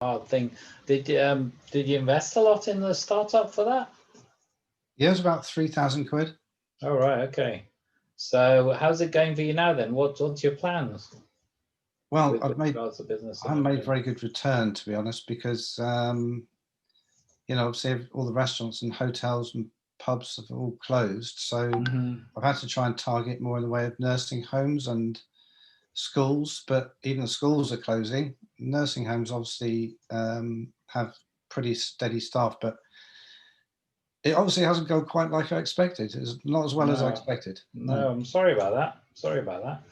hard thing. Did you invest a lot in the startup for that? Yeah, it was about 3,000 quid. Oh, right, okay. So how's it going for you now then? What's your plans Well, with regards to business I at the haven't made moment? very good return, to be honest, because obviously all the restaurants and hotels and pubs have all closed. So Mhm. I've had to try and target more in the way of nursing homes and schools, but even the schools are closing. Nursing homes obviously have pretty steady staff, but it obviously hasn't gone quite like I expected. It's not as well as I No, expected. No. no, I'm sorry about that. Sorry about that.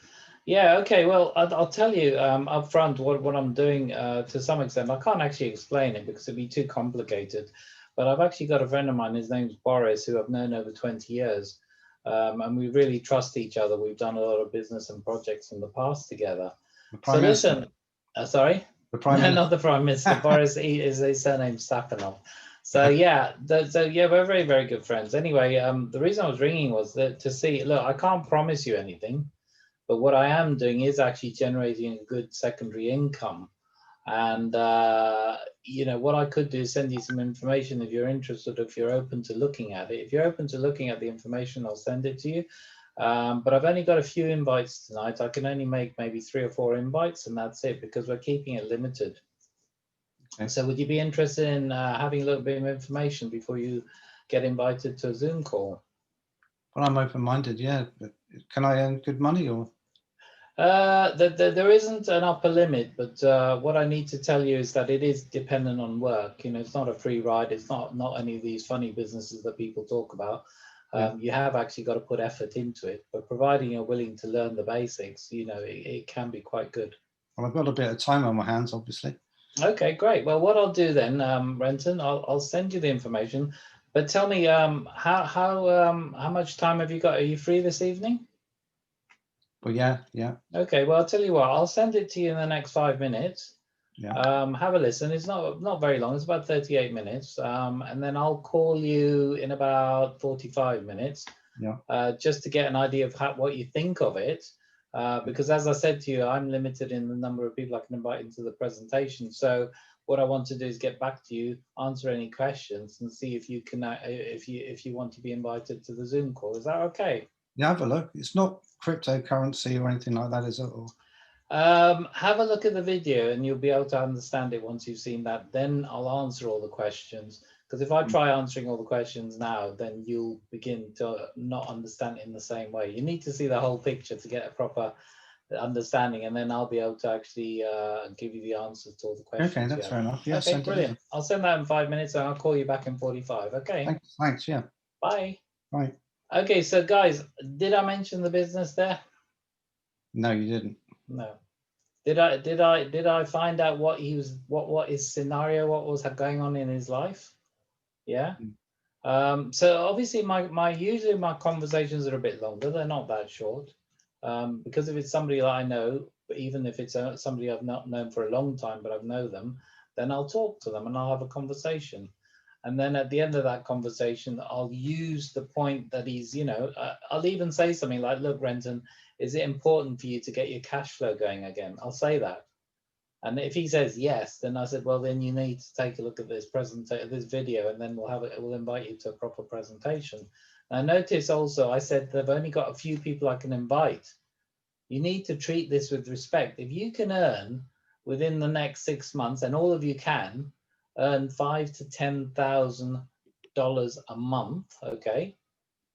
Yeah, okay. Well, I'll tell you up front what I'm doing to some extent. I can't actually explain it because it'd be too complicated. But I've actually got a friend of mine. His name's Boris, who I've known over 20 years. And we really trust each other. We've done a lot of business and projects in the past together. The So Prime Minister. listen, sorry? The Prime No, Minister. not the Prime Minister. Boris is his surname Safanov. So yeah, we're very, very good friends. Anyway, the reason I was ringing was that to see, look, I can't promise you anything, but what I am doing is actually generating a good secondary income. And what I could do is send you some information if you're interested, if you're open to looking at it. If you're open to looking at the information, I'll send it to you. But I've only got a few invites tonight. I can only make maybe 3 or 4 invites, and that's it because we're keeping it limited. Okay. So would you be interested in having a little bit of information before you get invited to a Zoom call? Well, I'm open-minded, yeah. But can I earn good money or? There isn't an upper limit, but what I need to tell you is that it is dependent on work. It's not a free ride. It's not any of these funny businesses that people talk about. You have actually got to put effort into it, but providing you're willing to learn the basics, it can be quite good. Well, I've got a bit of time on my hands, obviously. Okay, great. Well, what I'll do then, Renton, I'll send you the information. But tell me, how much time have you got? Are you free this evening? Well, yeah. Okay, well, I'll tell you what, I'll send it to you in the next 5 minutes. Yeah. Have a listen. It's not very long. It's about 38 minutes. And then I'll call you in about 45 minutes. Yeah. Just to get an idea of what you think of it. Because as I said to you, I'm limited in the number of people I can invite into the presentation. So what I want to do is get back to you, answer any questions, and see if you can, if you want to be invited to the Zoom call. Is that okay? Yeah, have a look. It's not cryptocurrency or anything like that, is it? Or... Have a look at the video and you'll be able to understand it once you've seen that. Then I'll answer all the questions. Because if I try answering all the questions now, then you'll begin to not understand it in the same way. You need to see the whole picture to get a proper understanding, and then I'll be able to actually give you the answers to all the questions. Okay, that's fair enough. Yeah, okay, brilliant. I'll send that in 5 minutes and I'll call you back in 45. Okay. Thanks. Yeah. Bye. Bye. Okay, so guys, did I mention the business there? No, you didn't. No. Did I find out what his scenario, what was going on in his life? Yeah. So obviously usually my conversations are a bit longer. They're not that short. Because if it's somebody that I know, but even if it's somebody I've not known for a long time, but I've known them, then I'll talk to them and I'll have a conversation. And then at the end of that conversation, I'll use the point that he's, I'll even say something like, look, Renton, is it important for you to get your cash flow going again? I'll say that. And if he says yes, then I said, well, then you need to take a look at this this video, and then we'll invite you to a proper presentation. Now, notice also, I said they've only got a few people I can invite. You need to treat this with respect. If you can earn within the next 6 months, and all of you can earn $5,000 to $10,000 a month, okay,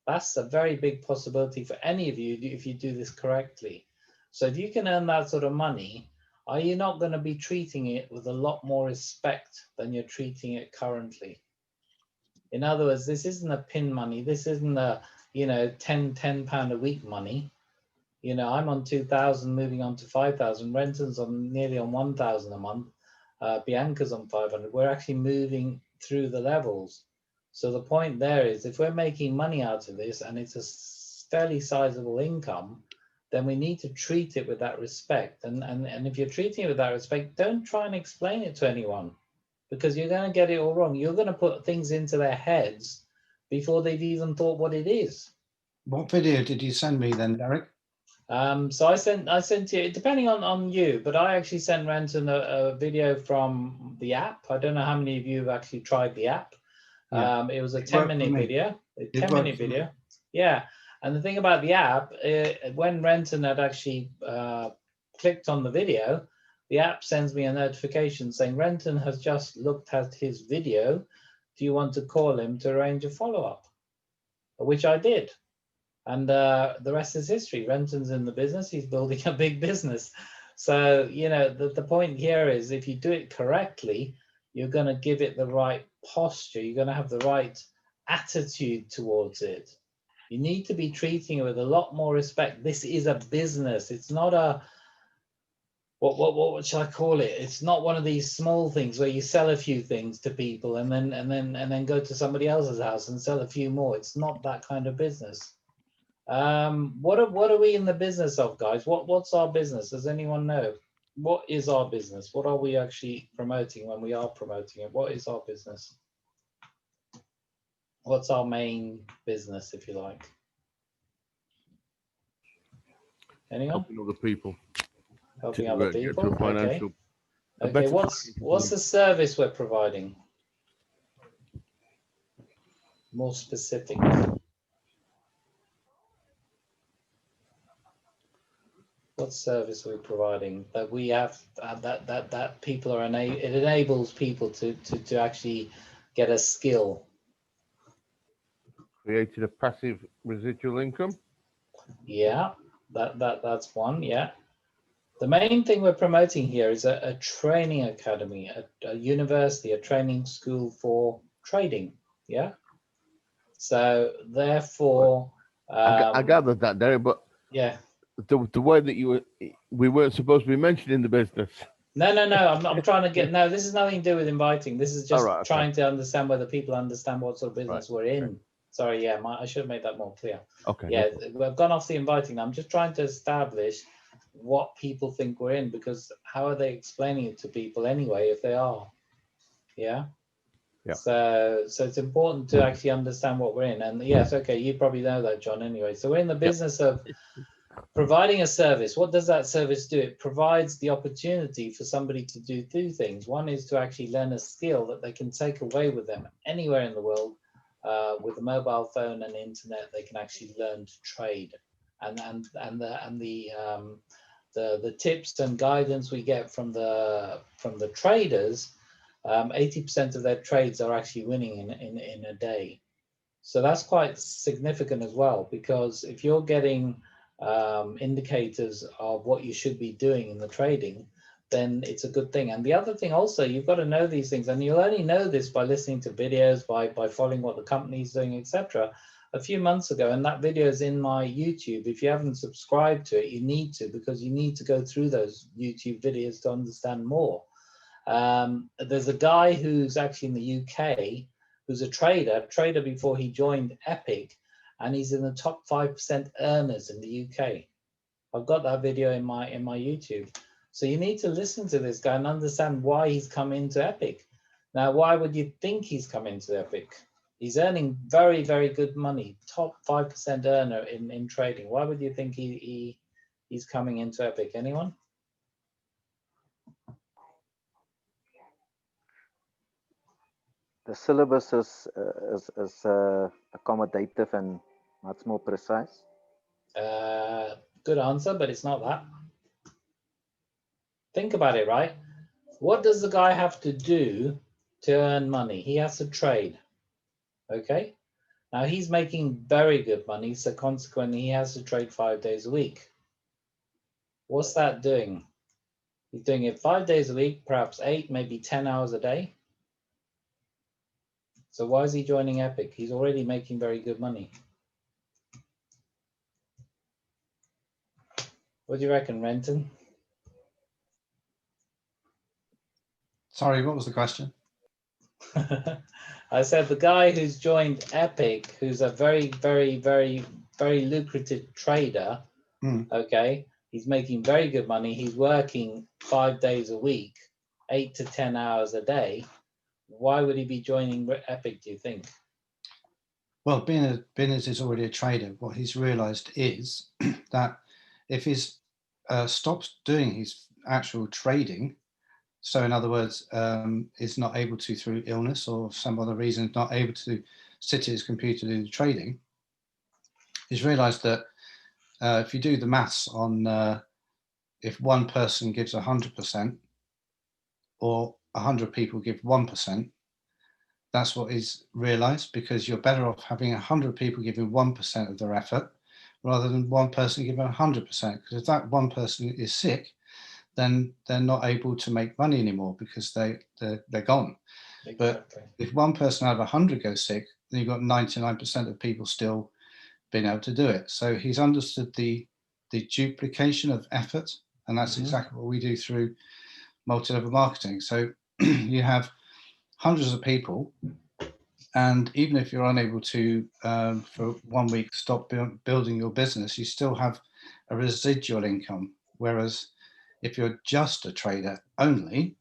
that's a very big possibility for any of you if you do this correctly. So if you can earn that sort of money, are you not going to be treating it with a lot more respect than you're treating it currently? In other words, this isn't a pin money. This isn't a, £10 a week money. I'm on 2,000, moving on to 5,000. Renton's on nearly on 1,000 a month. Bianca's on 500. We're actually moving through the levels. So the point there is, if we're making money out of this and it's a fairly sizable income, then we need to treat it with that respect. And if you're treating it with that respect, don't try and explain it to anyone, because you're going to get it all wrong. You're going to put things into their heads before they've even thought what it is. What video did you send me then, Derek? So I sent you, depending on you, but I actually sent Renton a video from the app. I don't know how many of you have actually tried the app. Yeah. It was a It worked for 10-minute me. video. A It 10-minute worked for me. video. Yeah. And the thing about the app, when Renton had actually clicked on the video, the app sends me a notification saying Renton has just looked at his video. Do you want to call him to arrange a follow-up? Which I did. And the rest is history. Renton's in the business. He's building a big business. So, you know, the point here is if you do it correctly, you're going to give it the right posture. You're going to have the right attitude towards it. You need to be treating it with a lot more respect. This is a business. It's not a, what shall I call it? It's not one of these small things where you sell a few things to people and then go to somebody else's house and sell a few more. It's not that kind of business. What are we in the business of, guys? What's our business? Does anyone know? What is our business? What are we actually promoting when we are promoting it? What is our business? What's our main business, if you like? Anyone? Helping other people. Helping to, other get to people. a financial. a Okay. better What's financial the service we're providing? More specific. What service are we providing that we have that people are it enables people to actually get a skill? created a passive residual income. Yeah, that's one. Yeah. The main thing we're promoting here is a training academy, a university, a training school for trading. Yeah. So therefore, I gathered that, Derek, but yeah. the way that we weren't supposed to be mentioning the business. No. I'm trying to get. No, this is nothing to do with inviting. This is just right, okay. trying to understand whether people understand what sort of business we're in. Okay. Sorry, yeah, I should have made that more clear. Okay. Yeah, No we've gone off the inviting. I'm just trying to establish what people think we're in, because how are they explaining it to people anyway if they are? Yeah. Yeah. So it's important to actually understand what we're in. And yes, okay, you probably know that, John, anyway. So we're in the business of providing a service. What does that service do? It provides the opportunity for somebody to do two things. One is to actually learn a skill that they can take away with them anywhere in the world. With a mobile phone and internet, they can actually learn to trade. And the tips and guidance we get from the traders, 80% of their trades are actually winning in a day. So that's quite significant as well, because if you're getting indicators of what you should be doing in the trading, then it's a good thing. And the other thing also, you've got to know these things, and you'll only know this by listening to videos, by following what the company's doing, etc. A few months ago, and that video is in my YouTube. If you haven't subscribed to it, you need to, because you need to go through those YouTube videos to understand more. There's a guy who's actually in the UK, who's a trader before he joined Epic, and he's in the top 5% earners in the UK. I've got that video in my YouTube. So you need to listen to this guy and understand why he's come into Epic. Now, why would you think he's come into Epic? He's earning very, very good money, top 5% earner in trading. Why would you think he's coming into Epic? Anyone? The syllabus is accommodative and much more precise. Good answer, but it's not that. Think about it, right? What does the guy have to do to earn money? He has to trade. Okay. Now he's making very good money, so consequently he has to trade 5 days a week. What's that doing? He's doing it 5 days a week, perhaps 8, maybe 10 hours a day. So why is he joining Epic? He's already making very good money. What do you reckon, Renton? Sorry, what was the question? I said the guy who's joined Epic, who's a very, very, very, very lucrative trader, okay, he's making very good money. He's working 5 days a week, 8 to 10 hours a day. Why would he be joining Epic, do you think? Well, being as he's already a trader, what he's realized is that if he's stops doing his actual trading, so in other words, is not able to, through illness or some other reason, not able to sit at his computer to do the trading, he's realized that if you do the maths on if one person gives 100% or 100 people give 1%, that's what is realized, because you're better off having 100 people giving 1% of their effort rather than one person giving 100%. Because if that one person is sick, then they're not able to make money anymore because they're gone. Exactly. But if one person out of 100 goes sick, then you've got 99% of people still being able to do it. So he's understood the duplication of effort, and that's exactly what we do through multi-level marketing. So you have hundreds of people, and even if you're unable to for 1 week stop building your business, you still have a residual income. Whereas if you're just a trader only,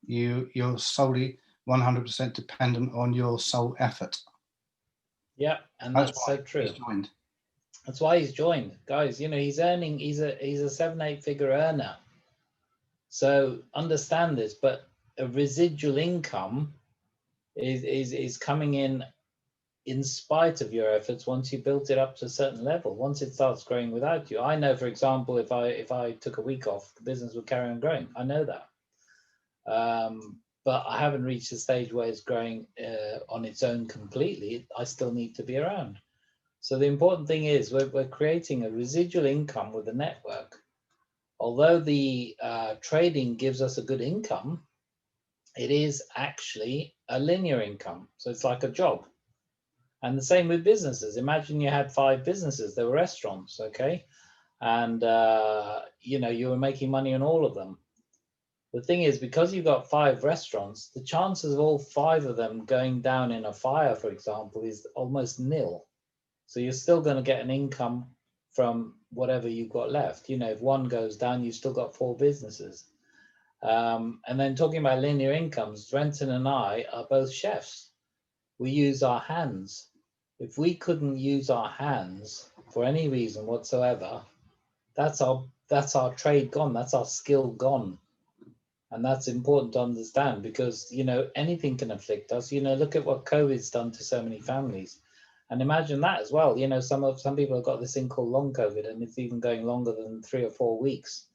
you're solely 100% dependent on your sole effort. Yeah, and that's so true. That's why he's joined, guys. You know, he's earning. He's a 7-8 figure earner. So understand this. But a residual income is coming in spite of your efforts once you built it up to a certain level. Once it starts growing without you, I know, for example, if I took a week off, the business would carry on growing. I know that. But I haven't reached the stage where it's growing on its own completely. I still need to be around. So the important thing is we're creating a residual income with the network. Although the trading gives us a good income, it is actually a linear income. So it's like a job. And the same with businesses. Imagine you had 5 businesses. They were restaurants, okay? And, you know, you were making money on all of them. The thing is, because you've got 5 restaurants, the chances of all 5 of them going down in a fire, for example, is almost nil. So you're still going to get an income from whatever you've got left. You know, if one goes down, you've still got 4 businesses. And then talking about linear incomes, Renton and I are both chefs. We use our hands. If we couldn't use our hands for any reason whatsoever, that's our trade gone. That's our skill gone. And that's important to understand, because, you know, anything can afflict us. You know, look at what COVID's done to so many families. And imagine that as well. You know, some people have got this thing called long COVID, and it's even going longer than 3 or 4 weeks.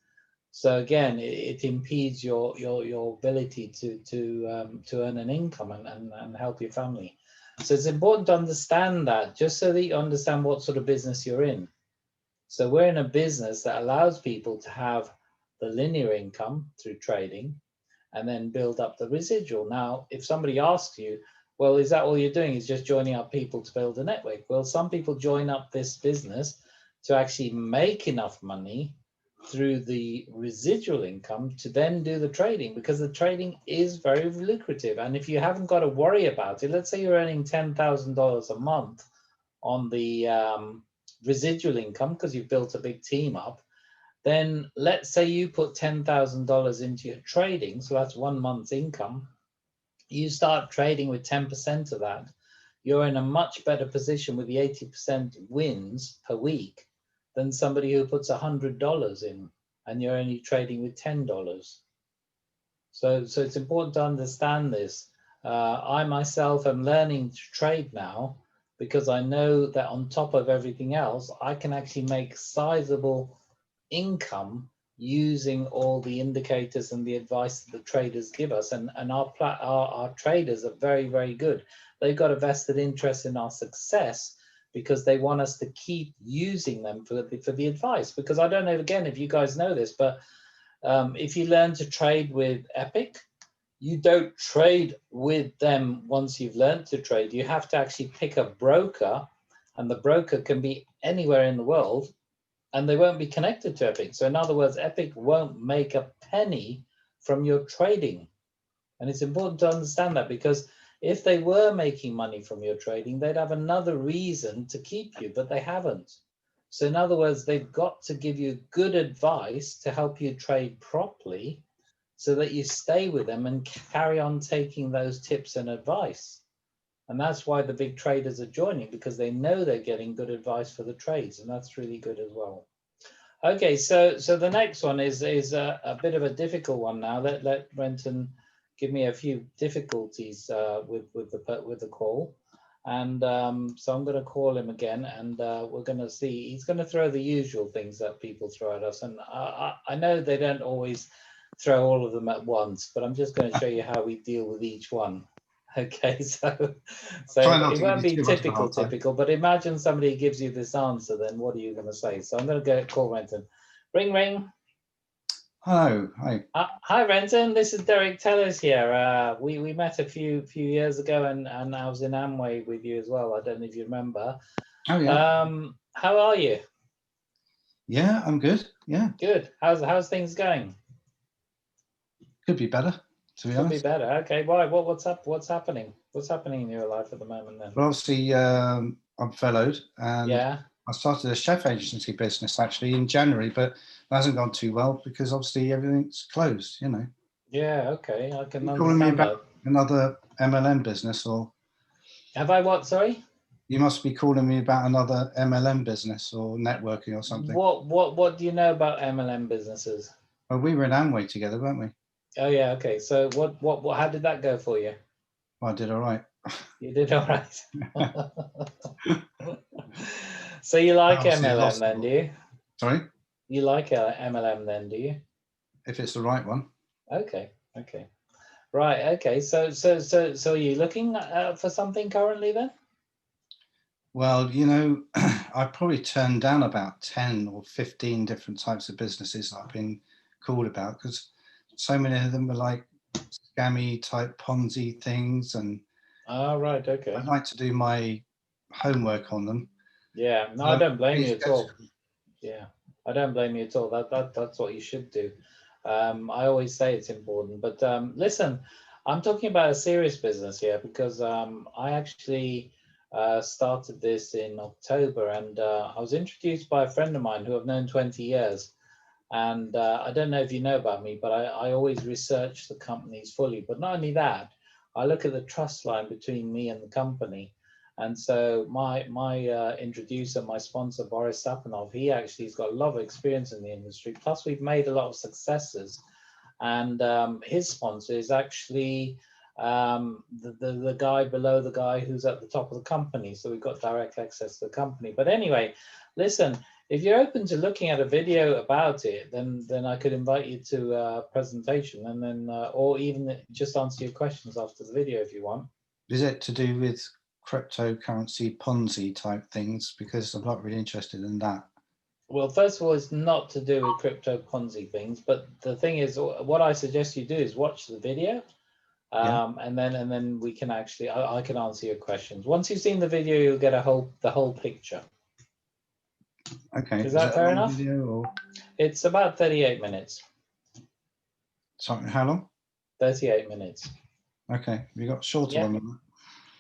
So again, it impedes your ability to earn an income and help your family. So it's important to understand that, just so that you understand what sort of business you're in. So we're in a business that allows people to have the linear income through trading and then build up the residual. Now, if somebody asks you, well, is that all you're doing, is just joining up people to build a network? Well, some people join up this business to actually make enough money through the residual income to then do the trading, because the trading is very lucrative. And if you haven't got to worry about it, let's say you're earning $10,000 a month on the residual income because you've built a big team up, then let's say you put $10,000 into your trading, so that's 1 month's income. You start trading with 10% of that, you're in a much better position with the 80% wins per week than somebody who puts $100 in and you're only trading with $10. So it's important to understand this. I myself am learning to trade now, because I know that on top of everything else, I can actually make sizable income using all the indicators and the advice that the traders give us. And our traders are very, very good. They've got a vested interest in our success because they want us to keep using them for the advice. Because I don't know, again, if you guys know this, but if you learn to trade with Epic, you don't trade with them once you've learned to trade. You have to actually pick a broker, and the broker can be anywhere in the world, and they won't be connected to Epic. So in other words, Epic won't make a penny from your trading. And it's important to understand that, because if they were making money from your trading, they'd have another reason to keep you, but they haven't. So in other words, they've got to give you good advice to help you trade properly so that you stay with them and carry on taking those tips and advice. And that's why the big traders are joining, because they know they're getting good advice for the trades, and that's really good as well. Okay, so the next one is a bit of a difficult one now. Let Renton give me a few difficulties with the call, and so I'm going to call him again, and we're going to see. He's going to throw the usual things that people throw at us, and I know they don't always throw all of them at once, but I'm just going to show you how we deal with each one. Okay, so Try not it to won't give you be too much of a hard time. typical, but imagine somebody gives you this answer, then what are you going to say? So I'm going to go call Renton. Ring, ring. Hello, hi. Hi, Renton. This is Derek Tellers here. We met a few years ago, and I was in Amway with you as well. I don't know if you remember. Oh yeah. How are you? Yeah, I'm good. Yeah, Good. How's things going? could be better, to be Could be honest. better. Okay. Why? What's up? What's happening? What's happening in your life at the moment then? Well, obviously, I'm fellowed, and Yeah. I started a chef agency business actually in January, but it hasn't gone too well because obviously everything's closed. You know. Yeah. Okay. I can You calling me understand that. about another MLM business, or Have I what? Sorry. you must be calling me about another MLM business or networking or something? What do you know about MLM businesses? Well, we were in Amway together, weren't we? Oh yeah. Okay. So what? How did that go for you? Well, I did all right. You did all right. So you like Obviously, I MLM lost then, it. do you? Sorry, You like MLM then, do you? if it's the right one. Okay. Okay. Right. Okay. So are you looking for something currently then? Well, you know, I've probably turned down about 10 or 15 different types of businesses that I've been called about because so many of them are like scammy type Ponzi things, and Oh, right. Okay. I'd like to do my homework on them. Yeah. No, I don't blame Pretty you at all. skeptical. Yeah, I don't blame you at all. That's what you should do. I always say it's important, but listen, I'm talking about a serious business here because I actually started this in October, and I was introduced by a friend of mine who I've known 20 years. And I don't know if you know about me, but I always research the companies fully. But not only that, I look at the trust line between me and the company. And so my introducer, my sponsor, Boris Sapunov, he actually has got a lot of experience in the industry. Plus, we've made a lot of successes. And his sponsor is actually the guy below the guy who's at the top of the company. So we've got direct access to the company. But anyway, listen, if you're open to looking at a video about it, then I could invite you to a presentation, and then or even just answer your questions after the video if you want. Is it to do with cryptocurrency Ponzi type things? Because I'm not really interested in that. Well, first of all, it's not to do with crypto Ponzi things, but the thing is, what I suggest you do is watch the video, Yeah. and then we can actually I can answer your questions. Once you've seen the video, you'll get the whole picture. Okay. Is that it a fair long enough? video or It's about 38 minutes. sorry, how long? 38 minutes. Okay. You got a shorter Yeah. one.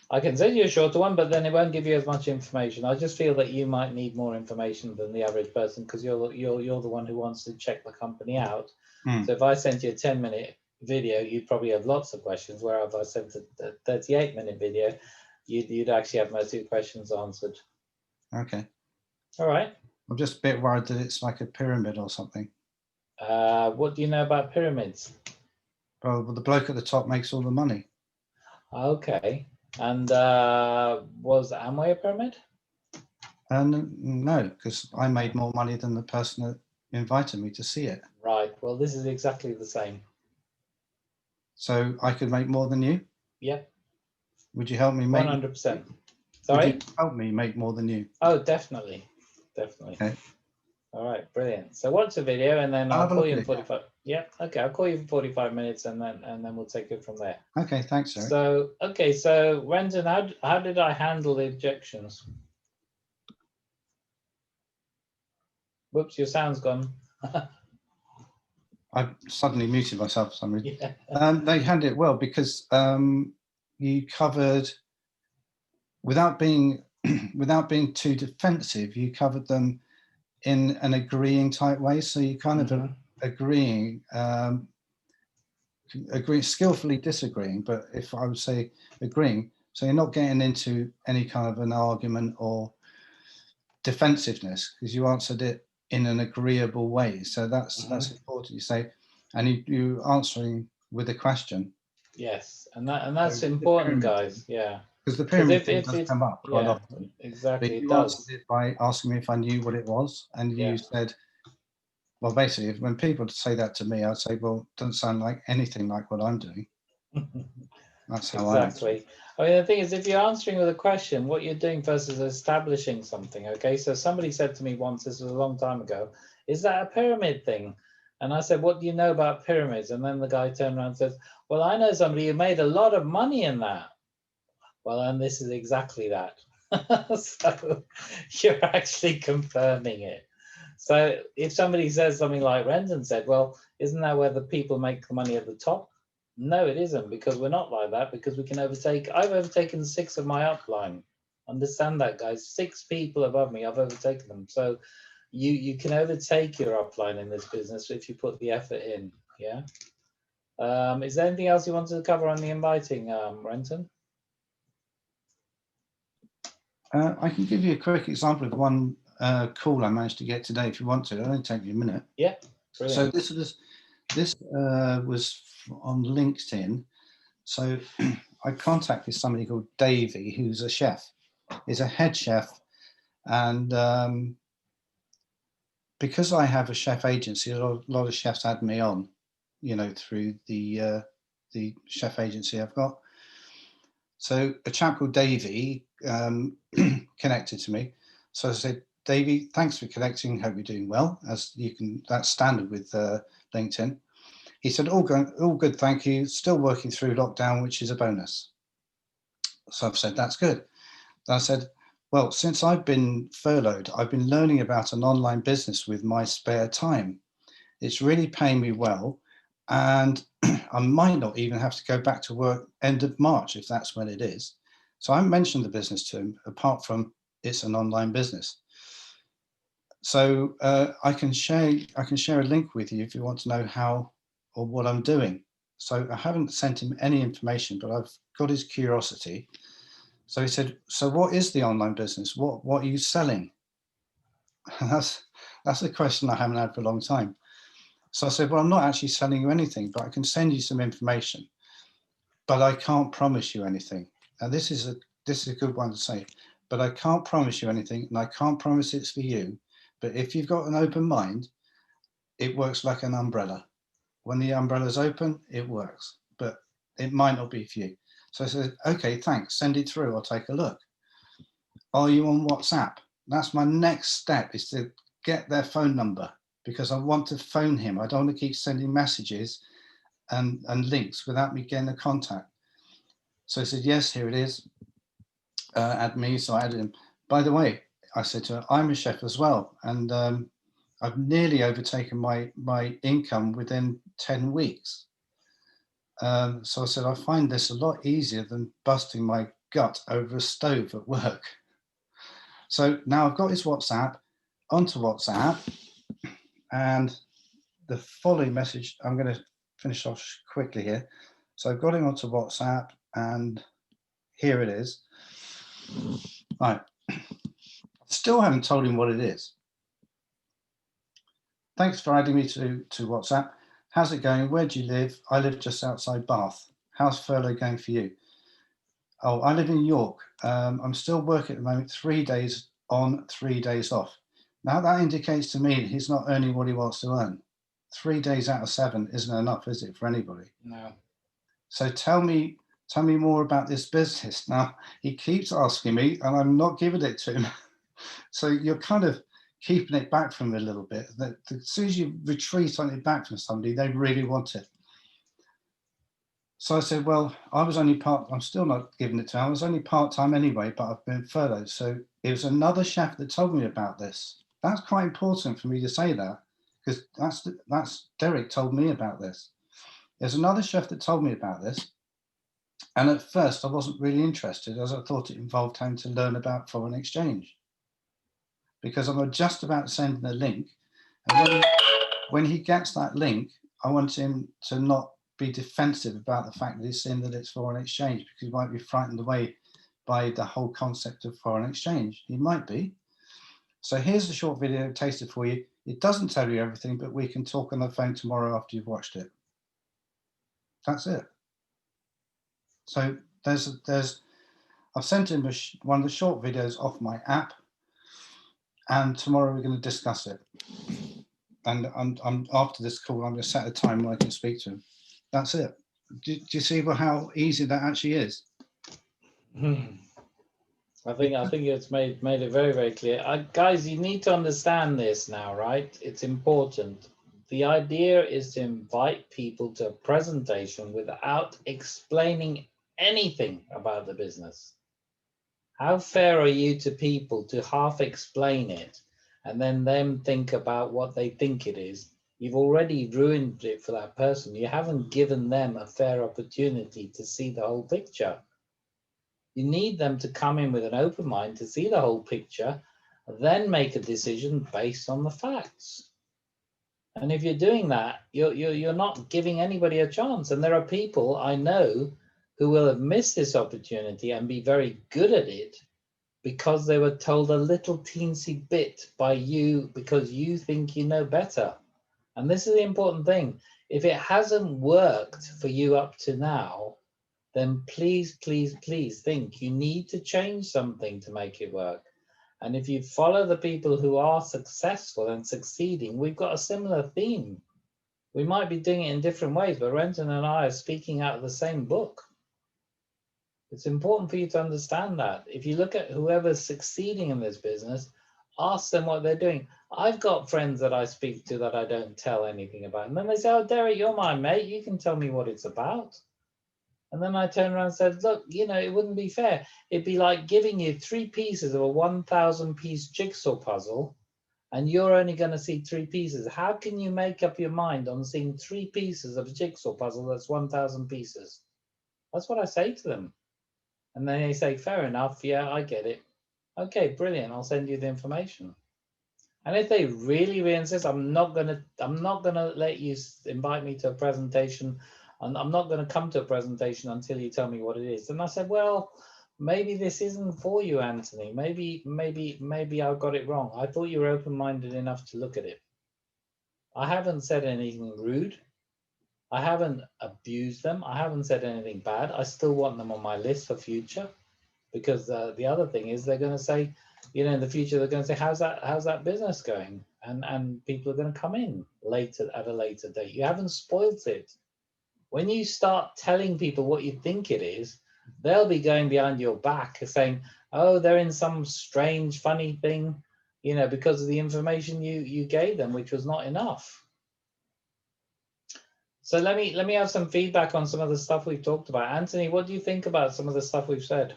I can send you a shorter one, but then it won't give you as much information. I just feel that you might need more information than the average person because you're the one who wants to check the company out. So if I sent you a 10-minute video, you'd probably have lots of questions. Where if I sent a 38-minute video, you'd actually have most of your questions answered. Okay. All right. I'm just a bit worried that it's like a pyramid or something. What do you know about pyramids? Well, the bloke at the top makes all the money. Okay. And was Amway a pyramid? And no, because I made more money than the person that invited me to see it. Right. Well, this is exactly the same. So I could make more than you? Yep. Would you help me make 100%. Sorry? Would you help me make more than you? Oh, definitely. Definitely. Okay. All right, brilliant. So watch the video and then I'll I'll have a call look you at in it, 45. Yeah, okay, I'll call you for 45 minutes and then we'll take it from there. Okay, thanks, Eric. So, okay, so Renton, how did I handle the objections? Whoops, your sound's gone. I suddenly muted myself for some reason. Yeah. They handled it well because you covered, without being too defensive, you covered them in an agreeing type way. So you kind of agreeing, skillfully disagreeing, but if I would say agreeing, so you're not getting into any kind of an argument or defensiveness because you answered it in an agreeable way. So that's important. You say, and you answering with a question. Yes, and that's So important, guys. Yeah, because the because pyramid thing if does it's, come up quite yeah, often. exactly, But it you answered does. it by asking me if I knew what it was, and you Yeah. said, well, basically, when people say that to me, I'd say, well, it doesn't sound like anything like what I'm doing. That's how I answer. Exactly. I mean, the thing is, if you're answering with a question, what you're doing first is establishing something. Okay, so somebody said to me once, this was a long time ago, is that a pyramid thing? And I said, what do you know about pyramids? And then the guy turned around and says, well, I know somebody who made a lot of money in that. Well, and this is exactly that. So you're actually confirming it. So if somebody says something like Renton said, well, isn't that where the people make the money at the top? No, it isn't, because we're not like that, because we can overtake. I've overtaken 6 of my upline. Understand that, guys. 6 people above me, I've overtaken them. So you can overtake your upline in this business if you put the effort in. Yeah. Is there anything else you wanted to cover on the inviting, Renton? I can give you a quick example of one call I managed to get today if you want to. It'll only take you a minute. Yeah, brilliant. So this was on LinkedIn. So I contacted somebody called Davey, who's a chef. He's a head chef, and because I have a chef agency, a lot of chefs had me on, through the chef agency I've got. So a chap called Davey connected to me. So I said, Davey, thanks for connecting. Hope you're doing well. As you can, that's standard with LinkedIn. He said, all good, thank you. Still working through lockdown, which is a bonus. So I've said, that's good. And I said, well, since I've been furloughed, I've been learning about an online business with my spare time. It's really paying me well. And I might not even have to go back to work end of March, if that's when it is. So I mentioned the business to him, apart from it's an online business. So I can share a link with you if you want to know how or what I'm doing. So I haven't sent him any information, but I've got his curiosity. So he said, so what is the online business? What are you selling? That's a question I haven't had for a long time. So I said, well, I'm not actually selling you anything, but I can send you some information, but I can't promise you anything. And this is a good one to say, but I can't promise you anything, and I can't promise it's for you. But if you've got an open mind, it works like an umbrella. When the umbrella's open, it works, but it might not be for you. So I said, okay, thanks, send it through, I'll take a look. Are you on WhatsApp? That's my next step, is to get their phone number, because I want to phone him. I don't want to keep sending messages and links without me getting a contact. So he said, yes, here it is. Add me, so I added him. By the way, I said to her, I'm a chef as well, and I've nearly overtaken my income within 10 weeks. So I said, I find this a lot easier than busting my gut over a stove at work. So now I've got his WhatsApp, onto WhatsApp, and the following message, I'm going to finish off quickly here. So I've got him onto WhatsApp, and here it is. Right. Still haven't told him what it is. Thanks for adding me to WhatsApp. How's it going? Where do you live? I live just outside Bath. How's furlough going for you? Oh, I live in York. I'm still working at the moment, 3 days on, 3 days off. Now that indicates to me that he's not earning what he wants to earn. 3 days out of 7 isn't enough, is it, for anybody? No. So tell me more about this business. Now, he keeps asking me, and I'm not giving it to him. So you're kind of keeping it back from him a little bit. As soon as you retreat something back from somebody, they really want it. So I said, well, I'm still not giving it to him. I was only part-time anyway, but I've been furloughed. So it was another chef that told me about this. That's quite important for me to say that, because that's Derek told me about this. There's another chef that told me about this. And at first I wasn't really interested, as I thought it involved having to learn about foreign exchange. Because I'm just about to send him a link. And when he gets that link, I want him to not be defensive about the fact that he's saying that it's foreign exchange, because he might be frightened away by the whole concept of foreign exchange. He might be. So here's a short video tasted for you. It doesn't tell you everything, but we can talk on the phone tomorrow after you've watched it. That's it. So I've sent him one of the short videos off my app, and tomorrow we're going to discuss it. And I'm after this call, I'm going to set a time where I can speak to him. That's it. Do you see how easy that actually is? I think it's made it very, very clear. Guys, you need to understand this now, right? It's important. The idea is to invite people to a presentation without explaining anything about the business. How fair are you to people to half explain it and then them think about what they think it is? You've already ruined it for that person. You haven't given them a fair opportunity to see the whole picture. You need them to come in with an open mind to see the whole picture, then make a decision based on the facts. And if you're doing that, you're not giving anybody a chance. And there are people I know who will have missed this opportunity and be very good at it because they were told a little teensy bit by you because you think you know better. And this is the important thing. If it hasn't worked for you up to now, then please, please, please think you need to change something to make it work. And if you follow the people who are successful and succeeding, we've got a similar theme. We might be doing it in different ways, but Renton and I are speaking out of the same book. It's important for you to understand that. If you look at whoever's succeeding in this business, ask them what they're doing. I've got friends that I speak to that I don't tell anything about. And then they say, oh, Derek, you're my mate. You can tell me what it's about. And then I turned around and said, look, it wouldn't be fair. It'd be like giving you 3 pieces of a 1,000-piece jigsaw puzzle, and you're only going to see 3 pieces. How can you make up your mind on seeing 3 pieces of a jigsaw puzzle that's 1,000 pieces? That's what I say to them. And then they say, fair enough. Yeah, I get it. Okay, brilliant. I'll send you the information. And if they really, really insist, I'm not gonna let you invite me to a presentation. And I'm not going to come to a presentation until you tell me what it is. And I said, well, maybe this isn't for you, Anthony. Maybe I got it wrong. I thought you were open-minded enough to look at it. I haven't said anything rude. I haven't abused them. I haven't said anything bad. I still want them on my list for future, because the other thing is they're going to say, in the future, they're going to say, how's that business going? And people are going to come in later at a later date. You haven't spoiled it. When you start telling people what you think it is, they'll be going behind your back saying, oh, they're in some strange, funny thing, because of the information you gave them, which was not enough. So let me have some feedback on some of the stuff we've talked about. Anthony, what do you think about some of the stuff we've said?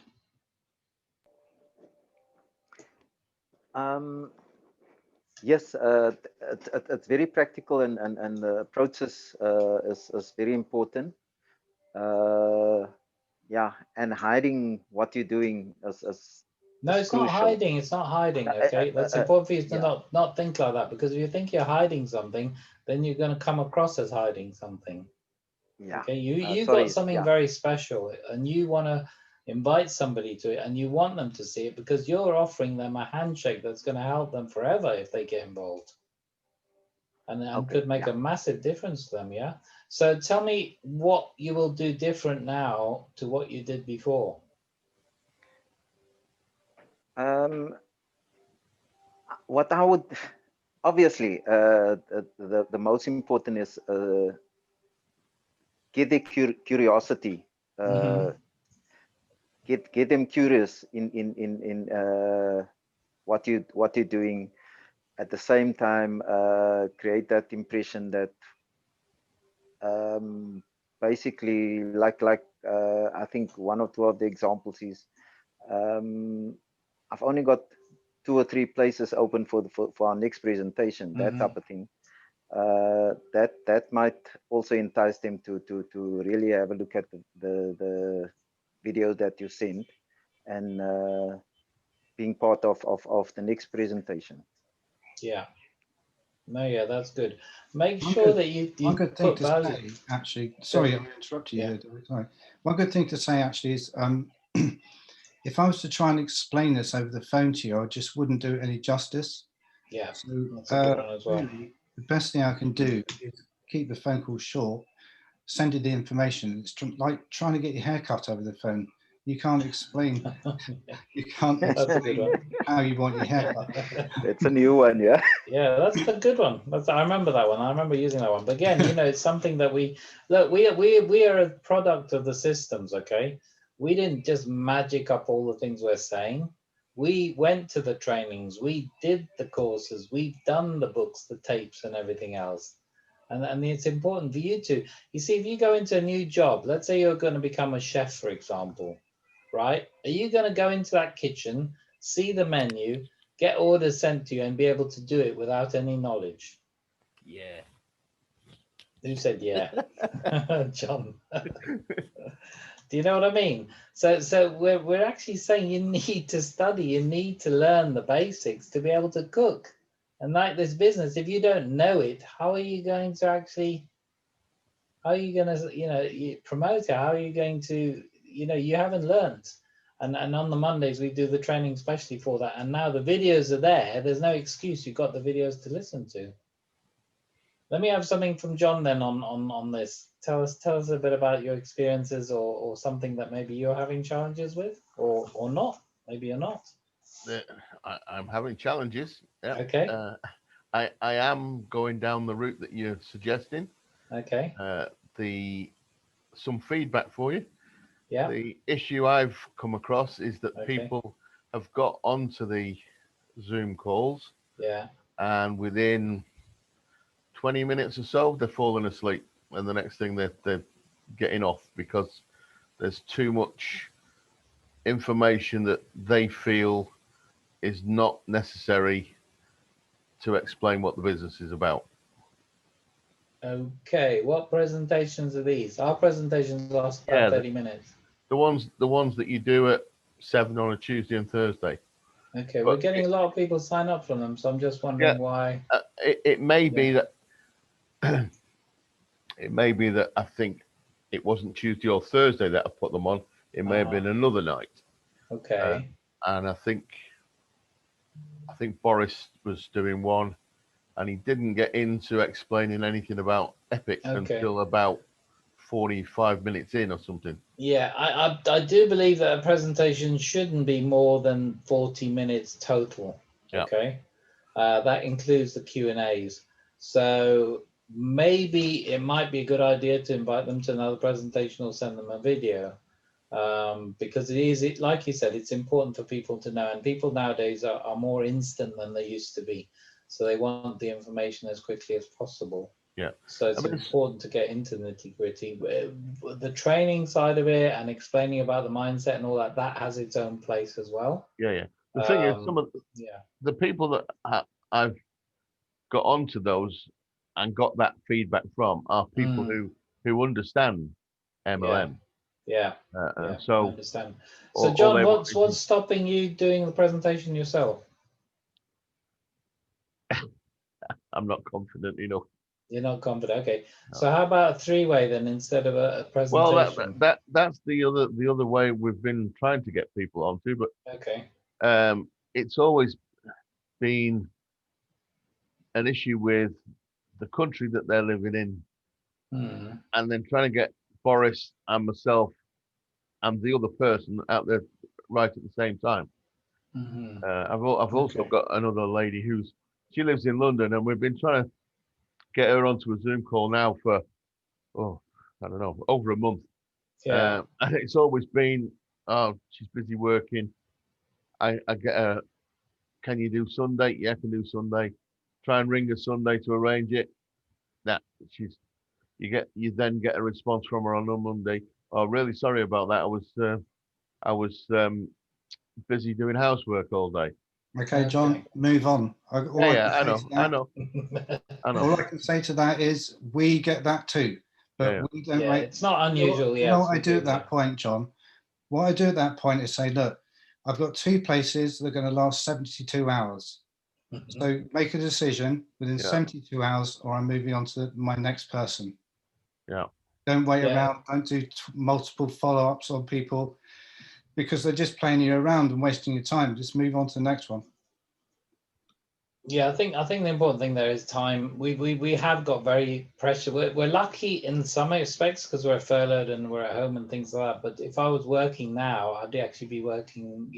Yes, it's very practical, and the approach is very important. Yeah, and hiding what you're doing is no, it's crucial. Not hiding. It's not hiding. Okay, that's important for you to not think like that, because if you think you're hiding something, then you're going to come across as hiding something. Yeah. Okay, you've got something very special, and you want to invite somebody to it, and you want them to see it because you're offering them a handshake that's going to help them forever if they get involved, and could make a massive difference to them. Yeah. So tell me what you will do different now to what you did before. What I would, obviously, the most important is get their curiosity. Get them curious in what you're doing. At the same time, create that impression that basically, like I think one or two of the examples is, I've only got 2 or 3 places open for our next presentation, that type of thing. That might also entice them to really have a look at the video that you sent, and being part of the next presentation. Yeah. No, yeah, that's good. Make sure that you one good thing to say, actually, sorry, I'm interrupting you here. Sorry. One good thing to say actually is, if I was to try and explain this over the phone to you, I just wouldn't do it any justice. Yeah, So that's a good one as well. really, the best thing I can do is keep the phone call short, send you the information. It's like trying to get your hair cut over the phone. You can't explain. You can't That's a good explain one. how you want your hair cut. That's a new one, yeah. Yeah, that's a good one. I remember that one. I remember using that one. But again, you know, it's something that we look. We are a product of the systems. Okay, we didn't just magic up all the things we're saying. We went to the trainings. We did the courses. We've done the books, the tapes, and everything else. And it's important for you to. You see, if you go into a new job, let's say you're going to become a chef, for example, right? Are you going to go into that kitchen, see the menu, get orders sent to you, and be able to do it without any knowledge? Yeah. Who said yeah? John. Do you know what I mean? So we're actually saying you need to study, you need to learn the basics to be able to cook. And like this business, if you don't know it, how are you going to actually, how are you going to, promote it? How are you going to, you haven't learned. And on the Mondays, we do the training especially for that. And now the videos are there. There's no excuse. You've got the videos to listen to. Let me have something from John then on this. Tell us a bit about your experiences or something that maybe you're having challenges with or not. Maybe you're not. I'm having challenges. Yeah. Okay. I am going down the route that you're suggesting. Okay. Some feedback for you. Yeah. The issue I've come across is that Okay. people have got onto the Zoom calls. Yeah. And within 20 minutes or so, they're falling asleep. And the next thing they're getting off because there's too much information that they feel is not necessary to explain what the business is about. Okay. What presentations are these? Our presentations last about 30 minutes. The ones that you do at 7 on a Tuesday and Thursday. Okay, we're getting a lot of people sign up from them, so I'm just wondering why. It may be that it may be that I think it wasn't Tuesday or Thursday that I put them on. It may have been another night. Okay. And I think Boris was doing one, and he didn't get into explaining anything about Epic until about 45 minutes in or something. Yeah, I do believe that a presentation shouldn't be more than 40 minutes total. Yeah. Okay. That includes the Q&As. So maybe it might be a good idea to invite them to another presentation or send them a video. Because like you said, it's important for people to know, and people nowadays are more instant than they used to be. So they want the information as quickly as possible. Yeah. So it's important to get into the nitty-gritty. The training side of it and explaining about the mindset and all that, that has its own place as well. Yeah. The thing is, some of the people that I've got onto those and got that feedback from are people who understand MLM. Yeah. So I understand. So John, what's stopping you doing the presentation yourself? I'm not confident enough. You're not confident. Okay. No. So how about a three-way then instead of a presentation? Well, that's the other way we've been trying to get people onto, but it's always been an issue with the country that they're living in, and then trying to get Boris and myself and the other person out there right at the same time. I've also got another lady she lives in London, and we've been trying to get her onto a Zoom call now for, I don't know, over a month. And it's always been, she's busy working. I get her, can you do Sunday? Yeah, I can do Sunday. Try and ring her Sunday to arrange it. You then get a response from her on a Monday. Oh, really sorry about that. I was busy doing housework all day. Okay, John, move on. I know. All I can say to that is we get that too, but we don't. It's not unusual. You know what I do at that point, John? What I do at that point is say, look, I've got 2 places that are going to last 72 hours. So make a decision within 72 hours, or I'm moving on to my next person. Yeah. Don't wait around. Don't do multiple follow-ups on people, because they're just playing you around and wasting your time. Just move on to the next one. Yeah, I think the important thing there is time. We have got very pressure. We're lucky in some aspects because we're furloughed and we're at home and things like that. But if I was working now, I'd actually be working,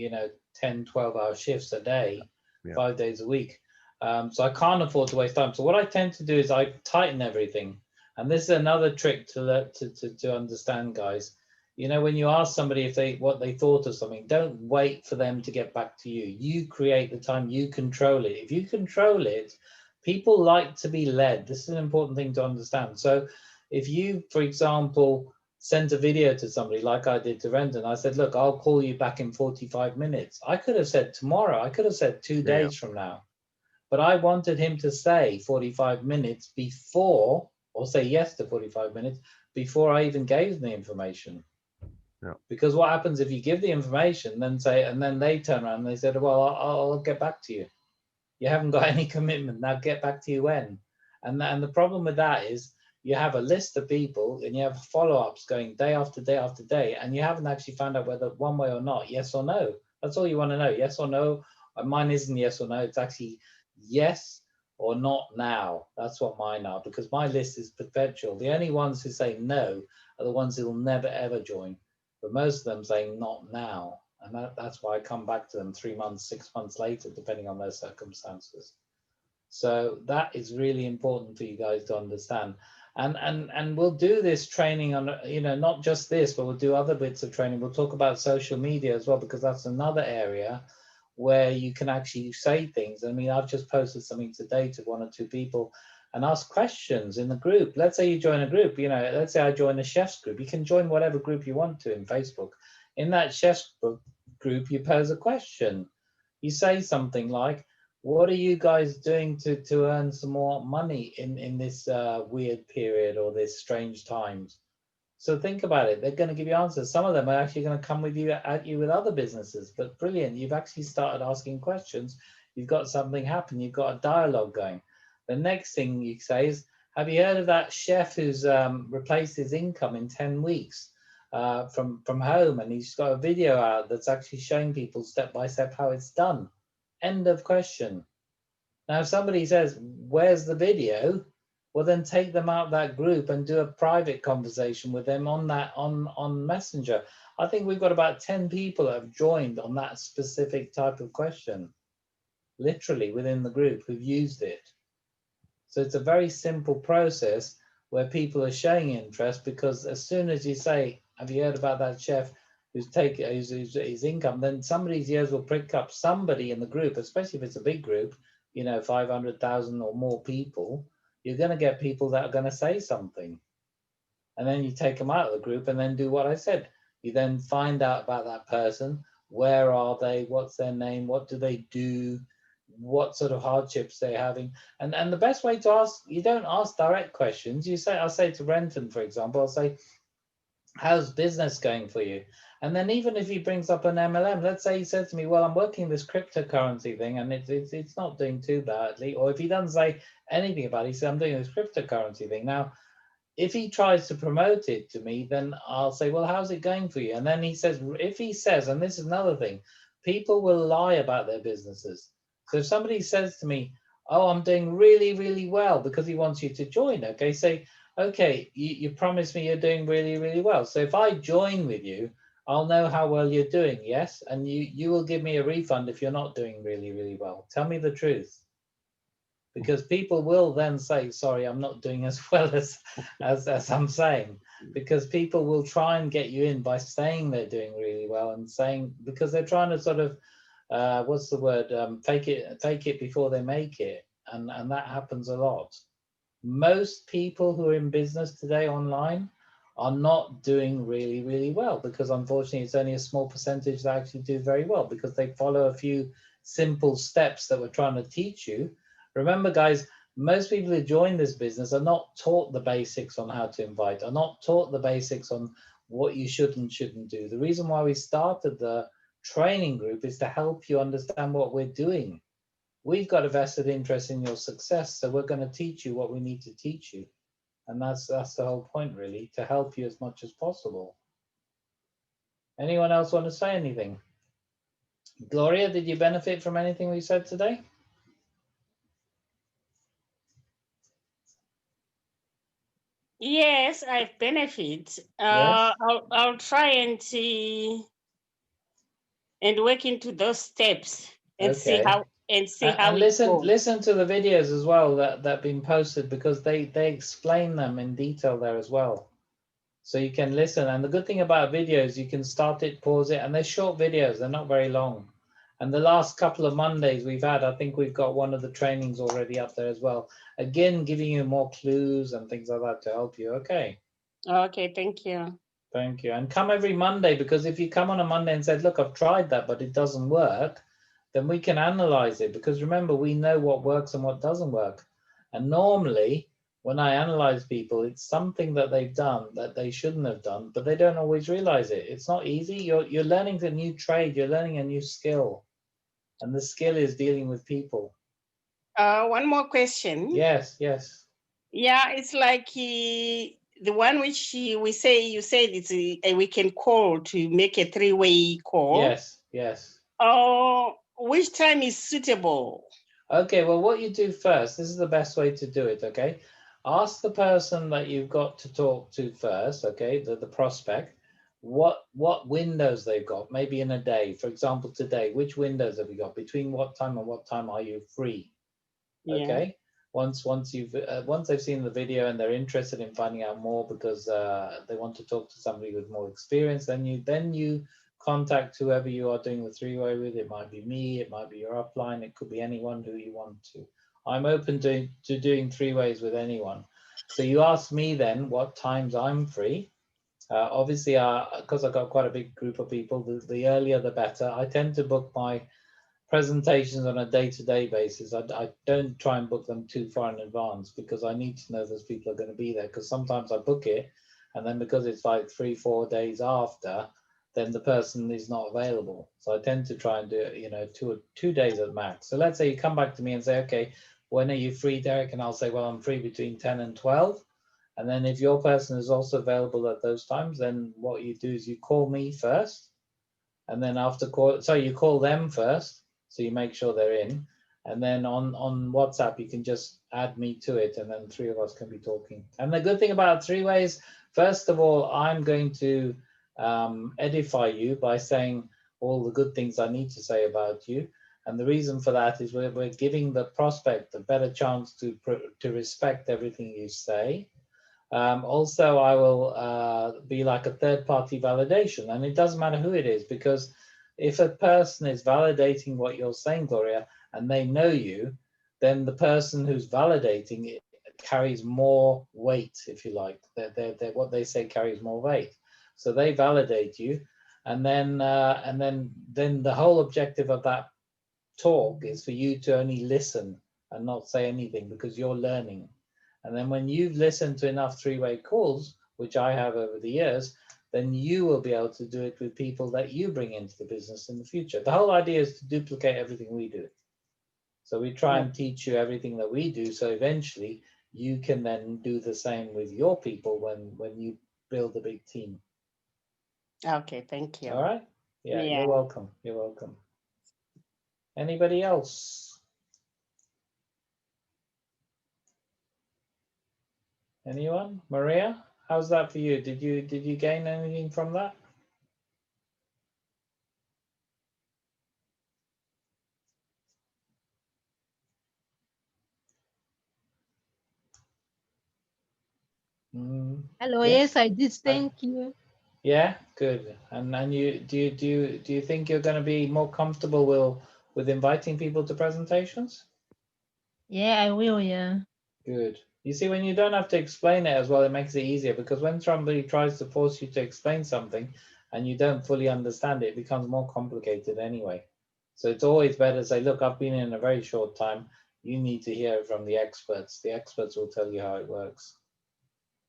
10, 12-hour shifts a day, Yeah. 5 days a week. So I can't afford to waste time. So what I tend to do is I tighten everything. And this is another trick to understand, guys. When you ask somebody if what they thought of something, don't wait for them to get back to you. You create the time, you control it. If you control it, people like to be led. This is an important thing to understand. So if you, for example, sent a video to somebody like I did to Renton, I said, look, I'll call you back in 45 minutes. I could have said tomorrow, I could have said 2 days from now, but I wanted him to say 45 minutes before, or say yes to 45 minutes before I even gave them the information. Yeah. Because what happens if you give the information, then they turn around and they said, well, I'll get back to you. You haven't got any commitment. Now get back to you when. And the problem with that is you have a list of people and you have follow-ups going day after day after day, and you haven't actually found out whether one way or not, yes or no. That's all you want to know, yes or no. Mine isn't yes or no. It's actually yes or not now. That's what mine are, because my list is perpetual. The only ones who say no are the ones who will never, ever join. But most of them saying not now. And that's why I come back to them 3 months, 6 months later, depending on their circumstances. So that is really important for you guys to understand. And we'll do this training on, not just this, but we'll do other bits of training. We'll talk about social media as well, because that's another area where you can actually say things. I mean, I've just posted something today to 1 or 2 people and ask questions in the group. Let's say you join a group, let's say I join a chef's group. You can join whatever group you want to in Facebook. In that chef's group, you pose a question. You say something like, what are you guys doing to earn some more money in this weird period or this strange times? So think about it. They're going to give you answers. Some of them are actually going to come at you with other businesses. But brilliant, you've actually started asking questions. You've got something happen. You've got a dialogue going. The next thing you say is, have you heard of that chef who's replaced his income in 10 weeks from home, and he's got a video out that's actually showing people step by step how it's done? End of question. Now, if somebody says, where's the video? Well, then take them out of that group and do a private conversation with them on Messenger. I think we've got about 10 people that have joined on that specific type of question, literally within the group, who've used it. So it's a very simple process where people are showing interest, because as soon as you say, have you heard about that chef who's taken his income, then somebody's ears will prick up. Somebody in the group, especially if it's a big group, 500,000 or more people, you're going to get people that are going to say something. And then you take them out of the group and then do what I said. You then find out about that person. Where are they? What's their name? What do they do? What sort of hardships they're having? And the best way to ask, you don't ask direct questions. I'll say to Renton, for example, I'll say, how's business going for you? And then even if he brings up an MLM, let's say he said to me, well, I'm working this cryptocurrency thing and it's not doing too badly. Or if he doesn't say anything about it, he said, I'm doing this cryptocurrency thing. Now, if he tries to promote it to me, then I'll say, well, how's it going for you? And then if he says, and this is another thing, people will lie about their businesses. So if somebody says to me, oh, I'm doing really, really well, because he wants you to join, okay, say, okay, you promised me you're doing really, really well. So if I join with you, I'll know how well you're doing, yes? And you will give me a refund if you're not doing really, really well. Tell me the truth. Because people will then say, sorry, I'm not doing as well as I'm saying. Because people will try and get you in by saying they're doing really well, and saying, because they're trying to sort of, what's the word, fake it before they make it. And that happens a lot. Most people who are in business today online are not doing really, really well, because unfortunately it's only a small percentage that actually do very well, because they follow a few simple steps that we're trying to teach you. Remember, guys, most people who join this business are not taught the basics on how to invite, are not taught the basics on what you should and shouldn't do. The reason why we started the training group is to help you understand what we're doing. We've got a vested interest in your success, so we're going to teach you what we need to teach you. And that's the whole point, really, to help you as much as possible. Anyone else want to say anything? Gloria, did you benefit from anything we said today? Yes, I benefit. Yes. I'll try and see and work into those steps and see Okay. how And it goes. listen to the videos as well that have been posted, because they explain them in detail there as well. So you can listen. And the good thing about videos, you can start it, pause it, and they're short videos. They're not very long. And the last couple of Mondays we've had, I think we've got one of the trainings already up there as well. Again, giving you more clues and things like that to help you. Okay. Okay, thank you. Thank you. And come every Monday, because if you come on a Monday and said, look, I've tried that, but it doesn't work, then we can analyze it. Because remember, we know what works and what doesn't work. And normally, when I analyze people, it's something that they've done that they shouldn't have done, but they don't always realize it. It's not easy. You're learning a new trade. You're learning a new skill. And the skill is dealing with people. One more question. Yes, yes. Yeah, it's like the one which you said it's we can call to make a three-way call. Yes, yes. Oh, which time is suitable? Okay, well, what you do first, this is the best way to do it, okay? Ask the person that you've got to talk to first, okay, the prospect, what windows they've got, maybe in a day. For example, today, which windows have you got? Between what time and what time are you free? Yeah. Okay. Once they've seen the video and they're interested in finding out more because they want to talk to somebody with more experience, then you contact whoever you are doing the three-way with. It might be me, it might be your upline, it could be anyone who you want to. I'm open to doing three-ways with anyone. So you ask me then what times I'm free. Obviously, because I've got quite a big group of people, the earlier the better. I tend to book my presentations on a day-to-day basis. I don't try and book them too far in advance, because I need to know those people are going to be there, because sometimes I book it and then because it's like 3-4 days after, then the person is not available. So I tend to try and do it, 2 days at max. So let's say you come back to me and say, okay, when are you free, Derek? And I'll say, well, I'm free between 10 and 12. And then if your person is also available at those times, then what you do is you call me first, and then you call them first, so you make sure they're in, and then on WhatsApp you can just add me to it, and then three of us can be talking. And the good thing about three ways, first of all, I'm going to edify you by saying all the good things I need to say about you. And the reason for that is we're giving the prospect a better chance to respect everything you say. Also, I will be like a third-party validation, and it doesn't matter who it is, because if a person is validating what you're saying, Gloria, and they know you, then the person who's validating it carries more weight, if you like. What they say carries more weight. So they validate you, and then the whole objective of that talk is for you to only listen and not say anything, because you're learning. And then when you've listened to enough three-way calls, which I have over the years, then you will be able to do it with people that you bring into the business in the future. The whole idea is to duplicate everything we do. So we try and teach you everything that we do, so eventually you can then do the same with your people when you build a big team. Okay, thank you. All right? Yeah, you're welcome. You're welcome. Anybody else? Anyone? Maria, how's that for you? Did you gain anything from that? Hello. Yes, I did. Thank you. Yeah, good. And you do you think you're going to be more comfortable with inviting people to presentations? Yeah, I will. Yeah. Good. You see, when you don't have to explain it as well, it makes it easier, because when somebody tries to force you to explain something and you don't fully understand it, it becomes more complicated anyway. So it's always better to say, look, I've been in a very short time. You need to hear it from the experts. The experts will tell you how it works.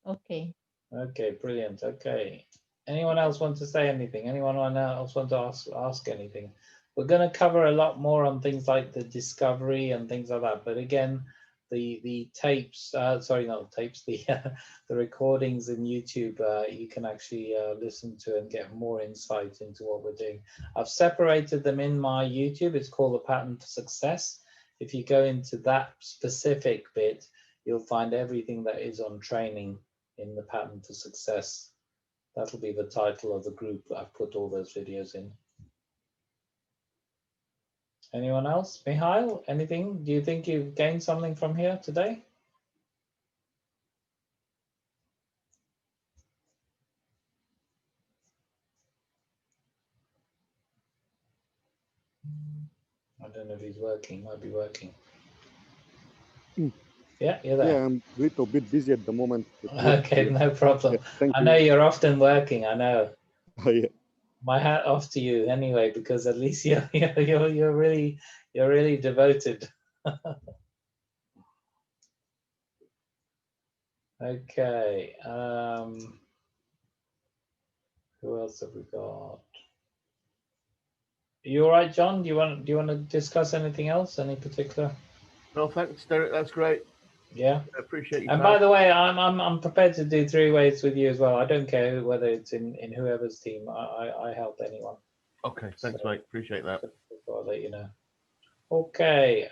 Okay. Okay, brilliant. Okay. Anyone else want to say anything? Anyone else want to ask anything? We're going to cover a lot more on things like the discovery and things like that. But again, the tapes, sorry, not the tapes, the recordings in YouTube, you can actually listen to and get more insight into what we're doing. I've separated them in my YouTube. It's called The Pattern for Success. If you go into that specific bit, you'll find everything that is on training in the Pattern to Success. That'll be the title of the group I've put all those videos in. Anyone else? Mihail, anything? Do you think you've gained something from here today? I don't know if he's working, might be working. Yeah, you're there. Yeah, I'm a little bit busy at the moment. Okay, no problem. Yeah, I know you're often working, I know. Oh, yeah. My hat off to you anyway, because at least you're really devoted. Okay. Who else have we got? Are you all right, John? Do you want to discuss anything else? Any particular? No, thanks, Derek. That's great. Yeah. I appreciate you. And by the way, I'm prepared to do 3 ways with you as well. I don't care whether it's in whoever's team. I help anyone. Okay, thanks, mate. Appreciate that. I'll let you know. Okay.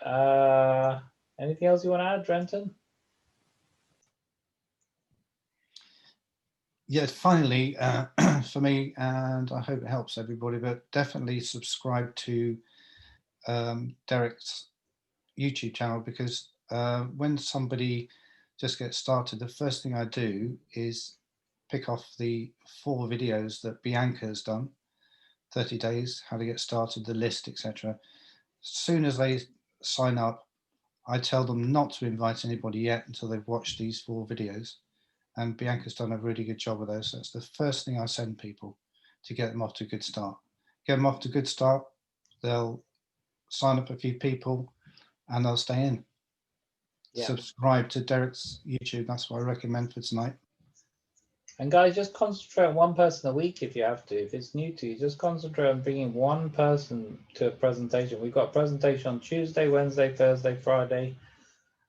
Anything else you want to add, Drenton? Yeah, finally, for me, and I hope it helps everybody, but definitely subscribe to Derek's YouTube channel, because when somebody just gets started, the first thing I do is pick off the 4 videos that Bianca has done, 30 days, how to get started, the list, etc. As soon as they sign up, I tell them not to invite anybody yet until they've watched these 4 videos. And Bianca's done a really good job of those. So it's the first thing I send people to get them off to a good start. Get them off to a good start, they'll sign up a few people and they'll stay in. Yeah. Subscribe to Derek's YouTube. That's what I recommend for tonight. And guys, just concentrate on 1 person a week if you have to. If it's new to you, just concentrate on bringing 1 person to a presentation. We've got a presentation on Tuesday, Wednesday, Thursday, Friday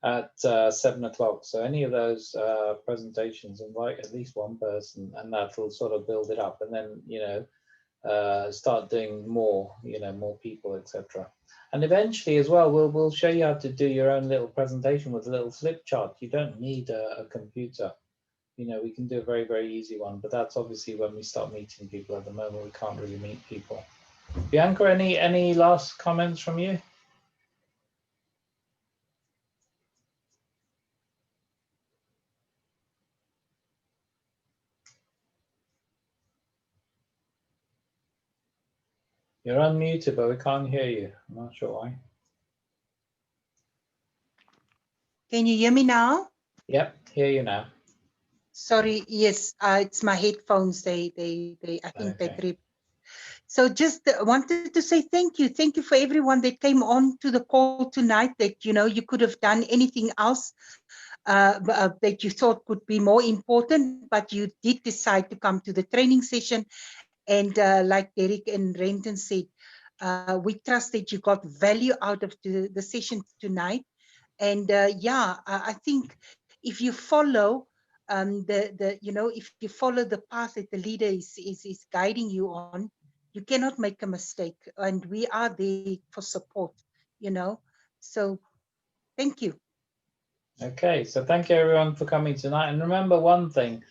at 7 o'clock. So any of those presentations, invite at least 1 person, and that will sort of build it up. And then, you know, start doing more, you know, more people, etc. And eventually as well, we'll show you how to do your own little presentation with a little flip chart. You don't need a computer. You know, we can do a very, very easy one, but that's obviously when we start meeting people. At the moment, we can't really meet people. Bianca, any last comments from you? You're unmuted, but we can't hear you. I'm not sure why. Can you hear me now? Yep, hear you now. Sorry, yes, it's my headphones. They I think they trip. So just wanted to say thank you. Thank you for everyone that came on to the call tonight, that, you know, you could have done anything else that you thought could be more important, but you did decide to come to the training session. And like Derek and Renton said, we trust that you got value out of the session tonight. And yeah, I think if you follow you know, if you follow the path that the leader is guiding you on, you cannot make a mistake. And we are there for support, you know. So thank you. Okay, so thank you everyone for coming tonight. And remember one thing,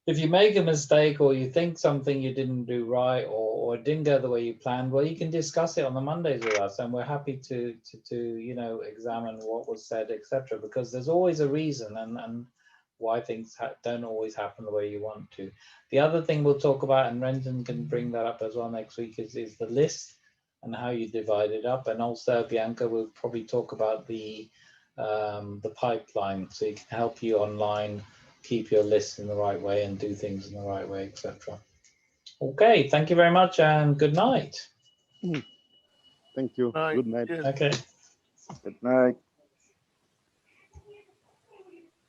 if you make a mistake or you think something you didn't do right or it didn't go the way you planned, well, you can discuss it on the Mondays with us, and we're happy to you know, examine what was said, etc. Because there's always a reason and why things don't always happen the way you want to. The other thing we'll talk about, and Renton can bring that up as well next week, is the list and how you divide it up. And also Bianca will probably talk about the pipeline, so it can help you online keep your list in the right way and do things in the right way, etc. Okay, thank you very much and good night. Thank you. Bye. Good night. Okay. Good night.